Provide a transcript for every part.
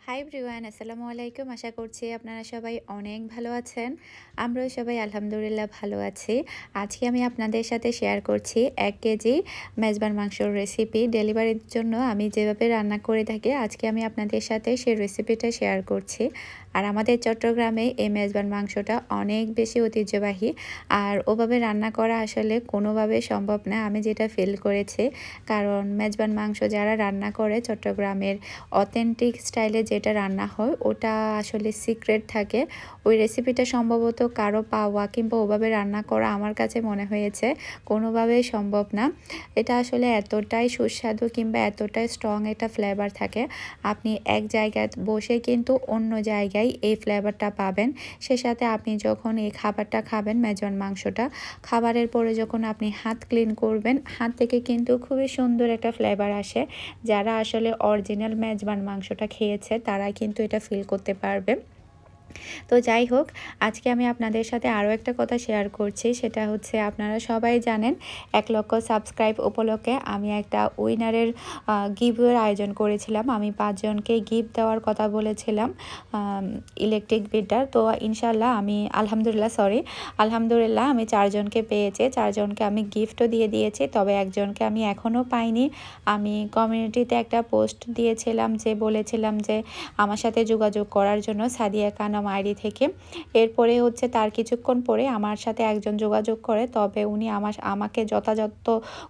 Hi everyone, আসসালামু আলাইকুম। আশা করছি আপনারা সবাই অনেক ভালো আছেন। আমরাও সবাই আলহামদুলিল্লাহ ভালো আছি। আজকে আমি আপনাদের সাথে শেয়ার করছি ১ কেজি মেজবান মাংসর রেসিপি। ডেলিভারির জন্য আমি যেভাবে রান্না করে থাকি, আজকে আমি আপনাদের সাথে সেই রেসিপিটা শেয়ার করছি। আর আমাদের চট্টগ্রামে এই মেজবান মাংসটা অনেক বেশি ঐতিহ্যবাহী। আর ওভাবে রান্না করা আসলে কোনোভাবে সম্ভব না, আমি যেটা ফিল করেছি। কারণ মেজবান মাংস যারা রান্না করে চট্টগ্রামের অথেন্টিক স্টাইলে যেটা রান্না হয় ওটা আসলে সিক্রেট থাকে। ওই রেসিপিটা সম্ভবত কারো পাওয়া কিংবা ওভাবে রান্না করা আমার কাছে মনে হয়েছে কোনোভাবেই সম্ভব না। এটা আসলে এতটাই সুস্বাদু কিংবা এতটাই স্ট্রং একটা ফ্লেভার থাকে, আপনি এক জায়গায় বসে কিন্তু অন্য জায়গায় এই ফ্লেভারটা পাবেন। সে সাথে আপনি যখন এই খাবারটা খাবেন, মেজবান মাংসটা খাবারের পরে যখন আপনি হাত ক্লিন করবেন, হাত থেকে কিন্তু খুবই সুন্দর একটা ফ্লেভার আসে। যারা আসলে অরিজিনাল মেজবান মাংসটা খেয়েছে তারা কিন্তু এটা ফিল করতে পারবে। তো যাই হোক, আজকে আমি আপনাদের সাথে আরও একটা কথা শেয়ার করছি। সেটা হচ্ছে, আপনারা সবাই জানেন ১ লক্ষ সাবস্ক্রাইব উপলক্ষে আমি একটা উইনারের গিভওয়ের আয়োজন করেছিলাম। আমি ৫ জনকে গিফট দেওয়ার কথা বলেছিলাম, ইলেকট্রিক বিটার। তো ইনশাল্লাহ আমি আলহামদুলিল্লাহ আমি ৪ জনকে পেয়েছি। ৪ জনকে আমি গিফটও দিয়ে দিয়েছি, তবে একজনকে আমি এখনও পাইনি। আমি কমিউনিটিতে একটা পোস্ট দিয়েছিলাম, যে বলেছিলাম যে আমার সাথে যোগাযোগ করার জন্য, সাদিয়া কানম আইডি থেকে। এরপরে হচ্ছে তার কিছুক্ষণ পরে আমার সাথে একজন যোগাযোগ করে, তবে উনি আমাকে যথাযথ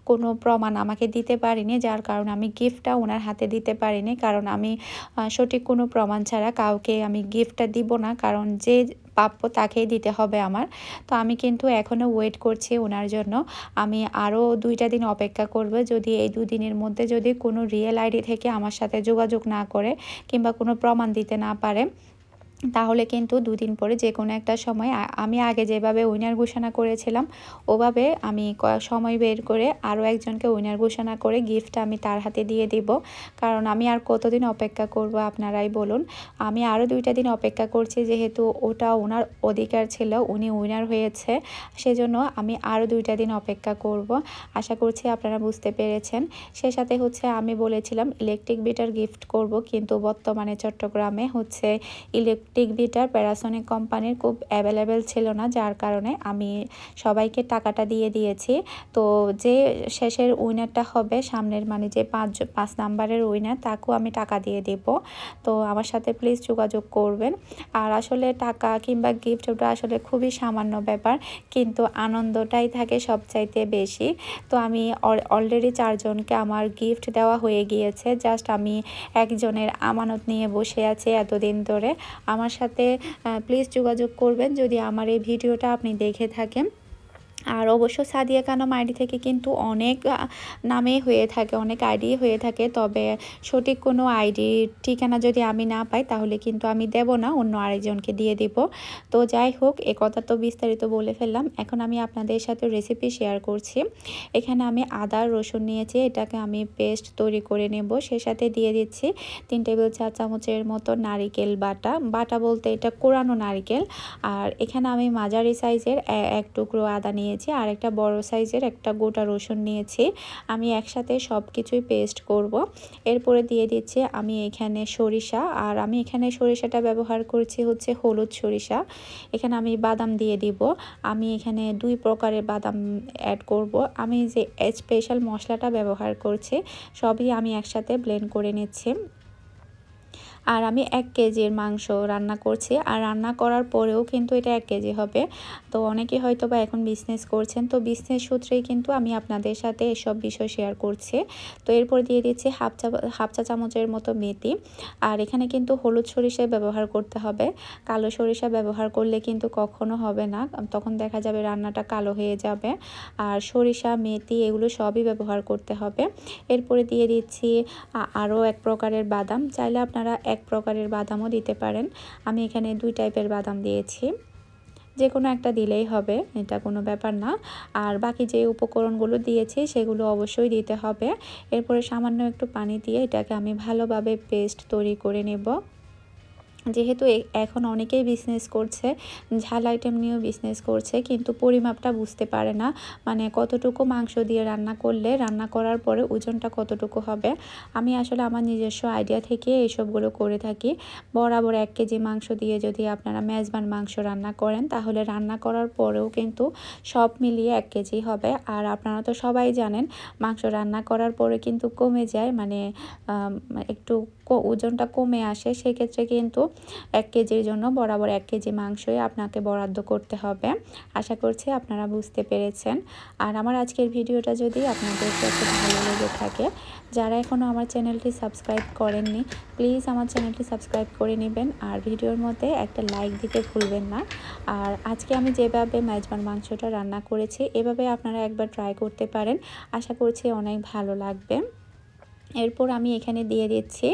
কোনো প্রমাণ আমাকে দিতে পারেনি, যার কারণে আমি গিফটটা ওনার হাতে দিতে পারিনি। কারণ আমি সঠিক কোনো প্রমাণ ছাড়া কাউকে আমি গিফটটা দিব না, কারণ যে প্রাপ্য তাকেই দিতে হবে আমার। তো আমি কিন্তু এখনও ওয়েট করছি ওনার জন্য। আমি আরও ২টা দিন অপেক্ষা করব। যদি এই ২ দিনের মধ্যে যদি কোনো রিয়েল আইডি থেকে আমার সাথে যোগাযোগ না করে কিংবা কোনো প্রমাণ দিতে না পারে, তাহলে কিন্তু ২ দিন পরে যে কোনো একটা সময় আমি আগে যেভাবে উইনার ঘোষণা করেছিলাম ওভাবে আমি সময় বের করে আরও একজনকে উইনার ঘোষণা করে গিফটটা আমি তার হাতে দিয়ে দিব। কারণ আমি আর কতদিন অপেক্ষা করব আপনারাই বলুন। আমি আরও ২টা দিন অপেক্ষা করছি, যেহেতু ওটা ওনার অধিকার ছিল, উনি উইনার হয়েছে, সেজন্য আমি আরও ২টা দিন অপেক্ষা করব। আশা করছি আপনারা বুঝতে পেরেছেন। সে সাথে হচ্ছে আমি বলেছিলাম ইলেকট্রিক বিটার গিফট করব, কিন্তু বর্তমানে চট্টগ্রামে হচ্ছে ইলেকট্রিক বিটার প্যারাসনিক কোম্পানির খুব অ্যাভেলেবেল ছিল না, যার কারণে আমি সবাইকে টাকাটা দিয়ে দিয়েছি। তো যে শেষের উইনারটা হবে, সামনের মানে যে ৫ নাম্বারের উইনার, তাকেও আমি টাকা দিয়ে দেব। তো আমার সাথে প্লিজ যোগাযোগ করবেন। আর আসলে টাকা কিংবা গিফট ওটা আসলে খুবই সামান্য ব্যাপার, কিন্তু আনন্দটাই থাকে সবচাইতে বেশি। তো আমি অলরেডি ৪ জনকে আমার গিফট দেওয়া হয়ে গিয়েছে। জাস্ট আমি একজনের আমানত নিয়ে বসে আছি এতদিন ধরে। আমার সাথে প্লিজ যোগাযোগ করবেন যদি আমার এই ভিডিওটা আপনি দেখে থাকেন। আর অবশ্য সাদিয়া কানম আইডি থেকে কিন্তু অনেক নামে হয়ে থাকে, অনেক আইডি হয়ে থাকে, তবে সঠিক কোনো আইডি ঠিকানা যদি আমি না পাই তাহলে কিন্তু আমি দেব না, অন্য আরেকজনকে দিয়ে দিব। তো যাই হোক, এ কথা তো বিস্তারিত বলে ফেললাম। এখন আমি আপনাদের সাথে রেসিপি শেয়ার করছি। এখানে আমি আদা রসুন নিয়েছি, এটাকে আমি পেস্ট তৈরি করে নেব। সে সাথে দিয়ে দিচ্ছি ৩ টেবিল চা চামচের মতো নারিকেল বাটা বলতে এটা কোরানো নারিকেল। আর এখানে আমি মাঝারি সাইজের ১ টুকরো আদা নিয়েছি, আর একটা বড় সাইজের একটা গোটা রসুন নিয়েছি। আমি একসাথে সব কিছুই পেস্ট করব। এরপরে দিয়ে দিচ্ছি আমি এখানে সরিষা, আর আমি এখানে সরিষাটা ব্যবহার করছি হচ্ছে হলুদ সরিষা। এখানে আমি বাদাম দিয়ে দিব। আমি এখানে ২ প্রকারের বাদাম অ্যাড করব। আমি যে স্পেশাল মশলাটা ব্যবহার করছি সবই আমি একসাথে ব্লেন্ড করে নিচ্ছি। আর আমি ১ কেজির মাংস রান্না করছি, আর রান্না করার পরেও কিন্তু এটা ১ কেজি হবে। তো অনেকে হয়তো বা এখন বিজনেস করছেন, তো বিজনেস সূত্রেই কিন্তু আমি আপনাদের সাথে এসব বিষয় শেয়ার করছি। তো এরপর দিয়ে দিচ্ছি হাফ চা চামচের মতো মেথি। আর এখানে কিন্তু হলুদ সরিষা ব্যবহার করতে হবে, কালো সরিষা ব্যবহার করলে কিন্তু কখনো হবে না, তখন দেখা যাবে রান্নাটা কালো হয়ে যাবে। আর সরিষা মেথি এগুলো সবই ব্যবহার করতে হবে। এরপরে দিয়ে দিচ্ছি আরও ১ প্রকারের বাদাম, চাইলে আপনারা ১ প্রকারের বাদামও দিতে পারেন। আমি এখানে ২ টাইপের বাদাম দিয়েছি, যে কোনো একটা দিলেই হবে, এটা কোনো ব্যাপার না। আর বাকি যে উপকরণগুলো দিয়েছি সেগুলো অবশ্যই দিতে হবে। এরপরে সামান্য একটু পানি দিয়ে এটাকে আমি ভালোভাবে পেস্ট তৈরি করে নেব। যেহেতু এখন অনেকেই বিজনেস করছে, ঝাল আইটেম নিয়েও বিজনেস করছে, কিন্তু পরিমাপটা বুঝতে পারে না, মানে কতটুকু মাংস দিয়ে রান্না করলে রান্না করার পরে ওজনটা কতটুকু হবে। আমি আসলে আমার নিজস্ব আইডিয়া থেকে এইসবগুলো করে থাকি। বরাবর 1 কেজি মাংস দিয়ে যদি আপনারা মেজবান মাংস রান্না করেন, তাহলে রান্না করার পরেও কিন্তু সব মিলিয়ে 1 কেজি হবে। আর আপনারা তো সবাই জানেন মাংস রান্না করার পরে কিন্তু কমে যায়, মানে একটু ওজনটা কমে আসে। সেক্ষেত্রে কিন্তু 1 কেজির জন্য বরাবর 1 কেজি মাংসই আপনাকে বরাদ্দ করতে হবে। আশা করছি আপনারা বুঝতে পেরেছেন। আর আমার আজকের ভিডিওটা যদি আপনাদের কাছে ভালো লেগে থাকে, যারা এখনও আমার চ্যানেলটি সাবস্ক্রাইব করেননি, প্লিজ আমার চ্যানেলটি সাবস্ক্রাইব করে নেবেন আর ভিডিওর মধ্যে একটা লাইক দিতে ভুলবেন না। আর আজকে আমি যেভাবে মেজবান মাংসটা রান্না করেছি, এভাবে আপনারা একবার ট্রাই করতে পারেন। আশা করছি অনেক ভালো লাগবে। এরপর আমি এখানে দিয়ে দিচ্ছি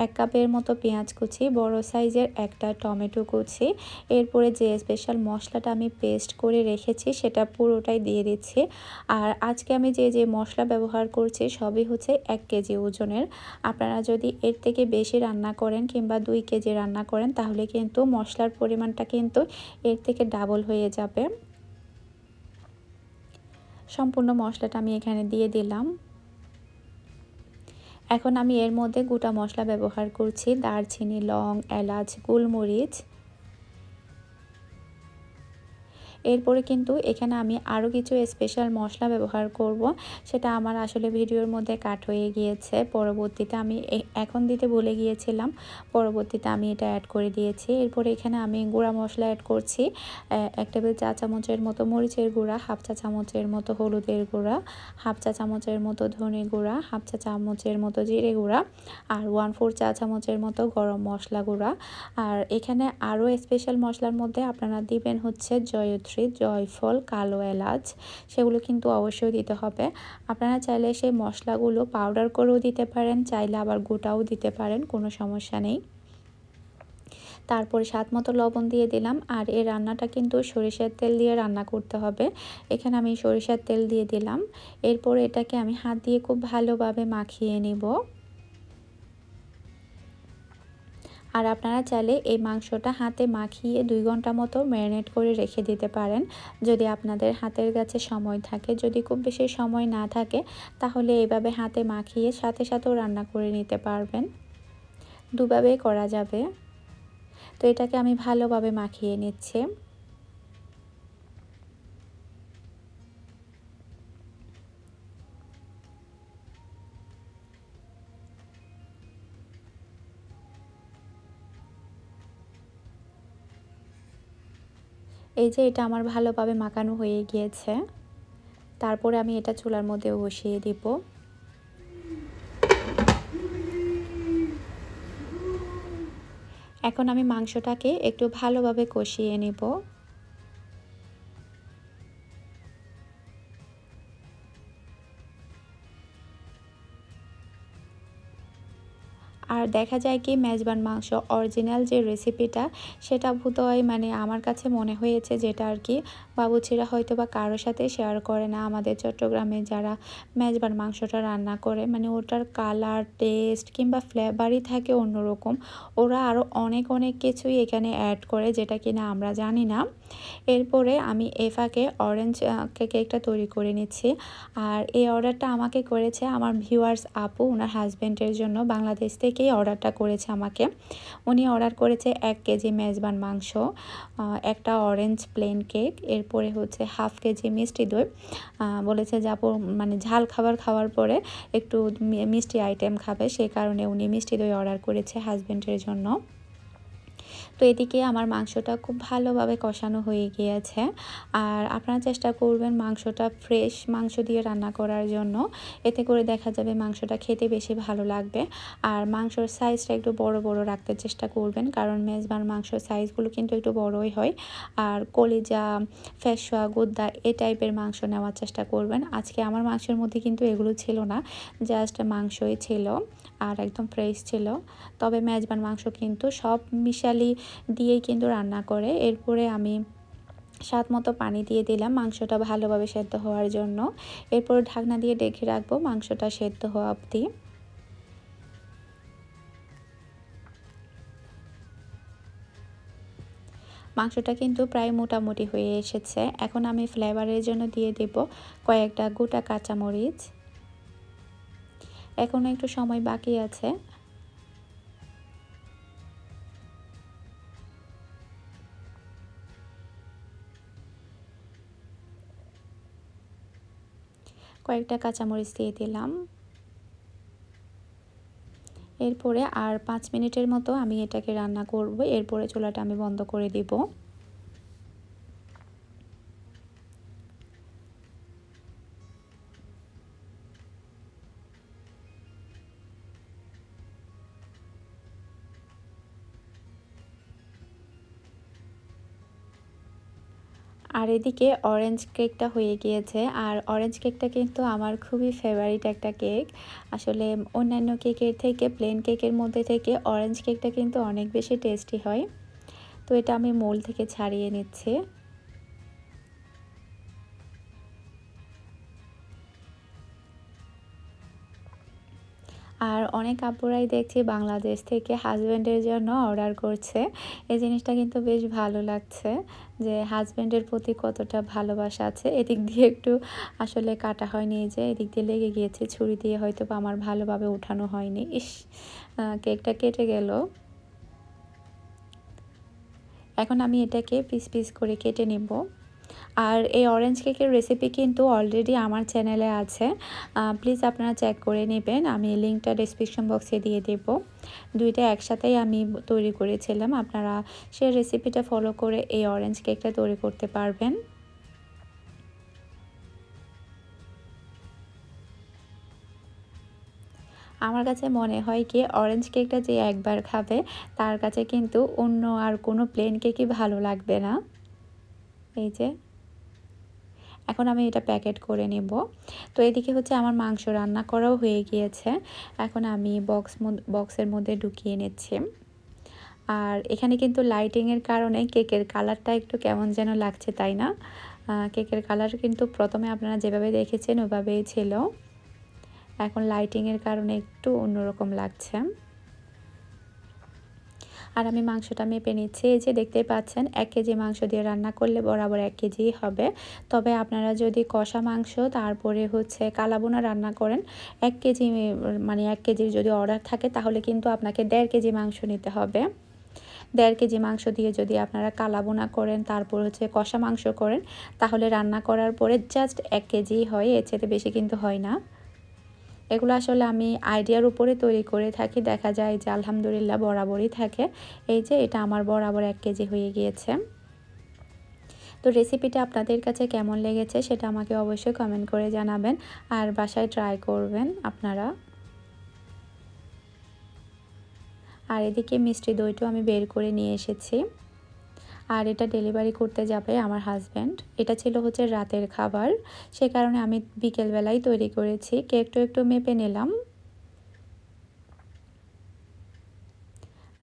1 কাপের মতো পেঁয়াজ কুচি, বড় সাইজের একটা টমেটো কুচি। এরপরে যে স্পেশাল মশলাটা আমি পেস্ট করে রেখেছি সেটা পুরোটাই দিয়ে দিচ্ছি। আর আজকে আমি যে মশলা ব্যবহার করছি সবই হচ্ছে 1 কেজি ওজনের। আপনারা যদি এর থেকে বেশি রান্না করেন কিংবা 2 কেজি রান্না করেন, তাহলে কিন্তু মশলার পরিমাণটা কিন্তু এর থেকে ডাবল হয়ে যাবে। সম্পূর্ণ মশলাটা আমি এখানে দিয়ে দিলাম। এখন আমি এর মধ্যে গোটা মশলা ব্যবহার করছি, দারচিনি, লং, এলাচ, গোলমরিচ। এরপরে কিন্তু এখানে আমি আরও কিছু স্পেশাল মশলা ব্যবহার করব, সেটা আমার আসলে ভিডিওর মধ্যে কাট হয়ে গিয়েছে। পরবর্তীতে আমি এখন দিতে ভুলে গিয়েছিলাম, পরবর্তীতে আমি এটা অ্যাড করে দিয়েছি। এরপরে এখানে আমি গুঁড়া মশলা অ্যাড করছি, 1 টেবিল চা চামচের মতো মরিচের গুঁড়া, হাফ চা চামচের মতো হলুদের গুঁড়া, হাফ চা চামচের মতো ধনে গুঁড়া, হাফ চা চামচের মতো জিরে গুঁড়া, আর 1/4 চা চামচের মতো গরম মশলা গুঁড়া। আর এখানে আরও স্পেশাল মশলার মধ্যে আপনারা দিবেন হচ্ছে জয়ত্রী, জয়ফল, কালো এলাচ, সেগুলো কিন্তু অবশ্যই দিতে হবে। আপনারা চাইলে সেই মশলাগুলো পাউডার করেও দিতে পারেন, চাইলে আবার গোটাও দিতে পারেন, কোনো সমস্যা নেই। তারপরে স্বাদ মতো লবণ দিয়ে দিলাম। আর এই রান্নাটা কিন্তু সরিষার তেল দিয়ে রান্না করতে হবে। এখানে আমি সরিষার তেল দিয়ে দিলাম। এরপর এটাকে আমি হাত দিয়ে খুব ভালোভাবে মাখিয়ে নিব। আর আপনারা চাইলে এই মাংসটা হাতে মাখিয়ে 2 ঘন্টা মতো ম্যারিনেট করে রেখে দিতে পারেন, যদি আপনাদের হাতের কাছে সময় থাকে। যদি খুব বেশি সময় না থাকে, তাহলে এইভাবে হাতে মাখিয়ে সাথে সাথেও রান্না করে নিতে পারবেন। দুভাবেই করা যাবে। তো এটাকে আমি ভালোভাবে মাখিয়ে নিচ্ছি। এই যে এটা আমার ভালোভাবে মাখানো হয়ে গিয়েছে। তারপরে আমি এটা চুলার মধ্যে বসিয়ে দিব। এখন আমি মাংসটাকে একটু ভালোভাবে কষিয়ে নিব। আর দেখা যায় কি মেজবান মাংস অরিজিনাল যে রেসিপিটা, সেটা বোধহয় মানে আমার কাছে মনে হয়েছে যেটা আর কি বাবুর্চিরা হয়তো বা কারোর সাথে শেয়ার করে না। আমাদের চট্টগ্রামে যারা মেজবান মাংসটা রান্না করে, মানে ওটার কালার, টেস্ট কিংবা ফ্লেভারই থাকে অন্যরকম। ওরা আরও অনেক কিছুই এখানে অ্যাড করে, যেটা কিনা আমরা জানি না। এরপরে আমি ফাঁকে অরেঞ্জ কেকটা তৈরি করে নিচ্ছি। আর এই অর্ডারটা আমাকে করেছে আমার ভিউয়ার্স আপু, ওনার হাজব্যান্ডের জন্য। বাংলাদেশ থেকেই অর্ডারটা করেছে আমাকে। উনি অর্ডার করেছে 1 কেজি মেজবান মাংস, একটা অরেঞ্জ প্লেন কেক, এরপরে হচ্ছে হাফ কেজি মিষ্টি দই। বলেছে যে আপু মানে ঝাল খাবার খাওয়ার পরে একটু মিষ্টি আইটেম খাবে, সেই কারণে উনি মিষ্টি দই অর্ডার করেছে হাজব্যান্ডের জন্য। তো এদিকে আমার মাংসটা খুব ভালোভাবে কষানো হয়ে গিয়েছে। আর আপনারা চেষ্টা করবেন মাংসটা ফ্রেশ মাংস দিয়ে রান্না করার জন্য, এতে করে দেখা যাবে মাংসটা খেতে বেশি ভালো লাগবে। আর মাংসর সাইজটা একটু বড় রাখতে চেষ্টা করবেন, কারণ মেজবান মাংসর সাইজগুলো কিন্তু একটু বড়ই হয়। আর কলিজা, ফেসুয়া, গুদ্দা এই টাইপের মাংস নেওয়ার চেষ্টা করবেন। আজকে আমার মাংসের মধ্যে কিন্তু এগুলো ছিল না, জাস্ট মাংসই ছিল আর একদম ফ্রেশ ছিল। তবে মেজবান মাংস কিন্তু সব মিশালি দিয়েই কিন্তু রান্না করে। এরপরে আমি স্বাদ মতো পানি দিয়ে দিলাম মাংসটা ভালোভাবে সেদ্ধ হওয়ার জন্য। এরপর ঢাকনা দিয়ে ঢেকে রাখবো মাংসটা সেদ্ধ হওয়া অবধি। মাংসটা কিন্তু প্রায় মোটামুটি হয়ে এসেছে। এখন আমি ফ্লেভারের জন্য দিয়ে দেব কয়েকটা গোটা কাঁচামরিচ। এখনো একটু সময় বাকি আছে। কয়েকটা কাঁচামরিচ দিয়ে দিলাম। এরপরে আর 5 মিনিটের মতো আমি এটাকে রান্না করব। এরপরে চুলাটা আমি বন্ধ করে দিব। আর এদিকে অরেঞ্জ কেকটা হয়ে গিয়েছে। আর অরেঞ্জ কেকটা কিন্তু আমার খুবই ফেভারিট একটা কেক। আসলে অন্যান্য কেকের থেকে, প্লেন কেকের মধ্যে থেকে অরেঞ্জ কেকটা কিন্তু অনেক বেশি টেস্টি হয়। তো এটা আমি মোল্ড থেকে ছাড়িয়ে নিচ্ছি। আর অনেক আপুরাই দেখছি বাংলাদেশ থেকে হাজব্যান্ডের জন্য অর্ডার করছে। এই জিনিসটা কিন্তু বেশ ভালো লাগছে যে হাজব্যান্ডের প্রতি কতটা ভালোবাসা আছে। এদিক দিয়ে একটু আসলে কাটা হয়নি, যে এদিক দিয়ে লেগে গিয়েছে, ছুরি দিয়ে হয়তো বা আমার ভালোভাবে উঠানো হয়নি। ইস, কেকটা কেটে গেল। এখন আমি এটাকে পিস পিস করে কেটে নেব। আর এই অরেঞ্জ কেকের রেসিপি কিন্তু অলরেডি আমার চ্যানেলে আছে, প্লিজ আপনারা চেক করে নেবেন। আমি লিঙ্কটা ডেসক্রিপশন বক্সে দিয়ে দেব। দুইটা একসাথেই আমি তৈরি করেছিলাম। আপনারা সেই রেসিপিটা ফলো করে এই অরেঞ্জ কেকটা তৈরি করতে পারবেন। আমার কাছে মনে হয় কি, অরেঞ্জ কেকটা যে একবার খাবে তার কাছে কিন্তু অন্য আর কোনো প্লেন কেকই ভালো লাগবে না। এই যে এখন আমি এটা প্যাকেট করে নেব। তো এদিকে হচ্ছে আমার মাংস রান্না করাও হয়ে গিয়েছে। এখন আমি বক্সের মধ্যে ঢুকিয়ে নিচ্ছি। আর এখানে কিন্তু লাইটিংয়ের কারণে কেকের কালারটা একটু কেমন যেন লাগছে, তাই না? কেকের কালার কিন্তু প্রথমে আপনারা যেভাবে দেখেছেন ওইভাবেই ছিল। এখন লাইটিংয়ের কারণে একটু অন্যরকম লাগছে। আর আমি মাংসটা মেপে নিচ্ছি। এই যে দেখতেই পাচ্ছেন 1 কেজি মাংস দিয়ে রান্না করলে বরাবর 1 কেজিই হবে। তবে আপনারা যদি কষা মাংস তারপরে হচ্ছে কালাবোনা রান্না করেন, 1 কেজি মানে 1 কেজির যদি অর্ডার থাকে তাহলে কিন্তু আপনাকে 1.5 কেজি মাংস নিতে হবে। 1.5 কেজি মাংস দিয়ে যদি আপনারা কালাবোনা করেন, তারপর হচ্ছে কষা মাংস করেন, তাহলে রান্না করার পরে জাস্ট 1 কেজিই হয়, এর চেয়ে বেশি কিন্তু হয় না। এগুলো আসলে আমি আইডিয়ার উপরে তৈরি করে থাকি, দেখা যায় যে আলহামদুলিল্লাহ বরাবরই থাকে। এই যে এটা আমার বরাবর 1 কেজি হয়ে গিয়েছে। তো রেসিপিটা আপনাদের কাছে কেমন লেগেছে সেটা আমাকে অবশ্যই কমেন্ট করে জানাবেন, আর বাসায় ট্রাই করবেন আপনারা। আর এদিকে মিষ্টি দইটাও আমি বের করে নিয়ে এসেছি। আর এটা ডেলিভারি করতে যাবে আমার হাজব্যান্ড। এটা ছিল হচ্ছে রাতের খাবার, সে কারণে আমি বিকেলবেলায় তৈরি করেছি। কেকটা একটু মেপে নিলাম,